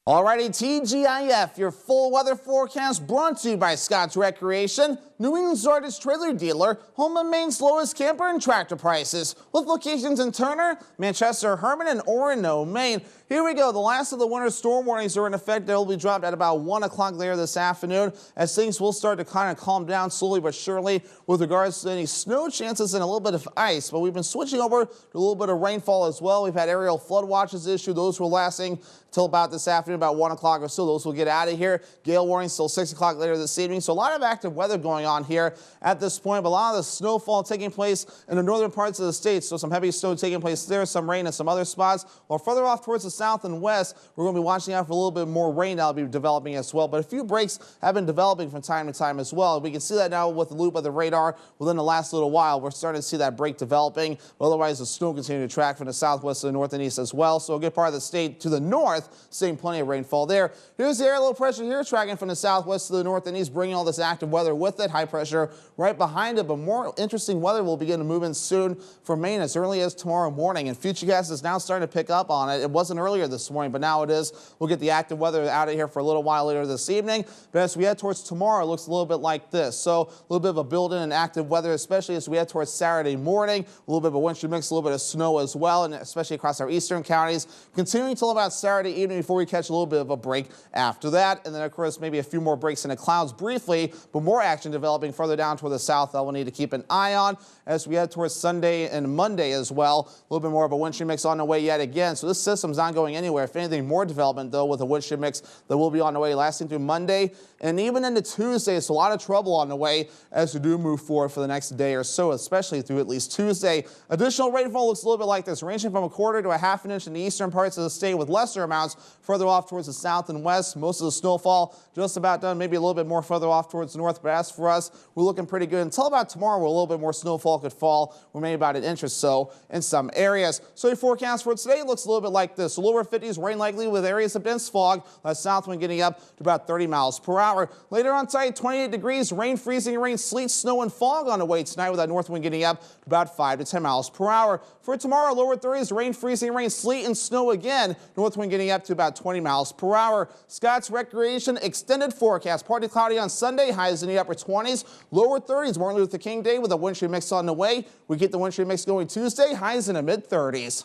Alrighty, TGIF, your full weather forecast brought to you by Scott's Recreation, New England's largest trailer dealer, home of Maine's lowest camper and tractor prices, with locations in Turner, Manchester, Herman, and Orono, Maine. Here we go. The last of the winter storm warnings are in effect. They'll be dropped at about 1 o'clock later this afternoon as things will start to kind of calm down slowly but surely with regards to any snow chances and a little bit of ice. But we've been switching over to a little bit of rainfall as well. We've had aerial flood watches issued. Those were lasting till about this afternoon, about 1 o'clock or so. Those will get out of here. Gale warnings till 6 o'clock later this evening. So a lot of active weather going on here at this point, but a lot of the snowfall taking place in the northern parts of the state. So some heavy snow taking place there, some rain in some other spots. While further off towards the south and west, we're going to be watching out for a little bit more rain that'll be developing as well. But a few breaks have been developing from time to time as well. We can see that now with the loop of the radar within the last little while. We're starting to see that break developing. But otherwise, the snow continuing to track from the southwest to the north and east as well. So a good part of the state to the north, seeing plenty of rainfall there. Here's the air low pressure here tracking from the southwest to the north and east, bringing all this active weather with it. High pressure right behind it, but more interesting weather will begin to move in soon for Maine as early as tomorrow morning. And Futurecast is now starting to pick up on it. It wasn't earlier this morning, but now it is. We'll get the active weather out of here for a little while later this evening. But as we head towards tomorrow, it looks a little bit like this. So a little bit of a build-in and active weather, especially as we head towards Saturday morning. A little bit of a wind shear mix, a little bit of snow as well, and especially across our eastern counties. Continuing until about Saturday evening before we catch a little bit of a break after that. And then, of course, maybe a few more breaks in the clouds briefly, but more action developing further down toward the south that we'll need to keep an eye on as we head towards Sunday and Monday as well. A little bit more of a wind shear mix on the way yet again. So this system's not going anywhere. If anything, more development, though, with a wind shear mix that will be on the way lasting through Monday and even into Tuesday. It's a lot of trouble on the way as we do move forward for the next day or so, especially through at least Tuesday. Additional rainfall looks a little bit like this, ranging from 1/4 to 1/2 inch in the eastern parts of the state, with lesser amounts further off towards the south and west. Most of the snowfall just about done, maybe a little bit more further off towards the north. But as for us, we're looking pretty good until about tomorrow, where a little bit more snowfall could fall, or maybe about 1 inch or so in some areas. So your forecast for today looks a little bit like this. Lower 50s, rain likely with areas of dense fog. South wind getting up to about 30 miles per hour. Later on tonight, 28 degrees, rain, freezing rain, sleet, snow, and fog on the way tonight, with that north wind getting up to about 5 to 10 miles per hour. For tomorrow, lower 30s, rain, freezing rain, sleet, and snow again. North wind getting up to about 20 miles per hour. Scott's Recreation extended forecast. Partly cloudy on Sunday, highs in the upper 20s. Lower 30s, Martin Luther King Day with a wind shear mix on the way. We get the wind shear mix going Tuesday, highs in the mid 30s.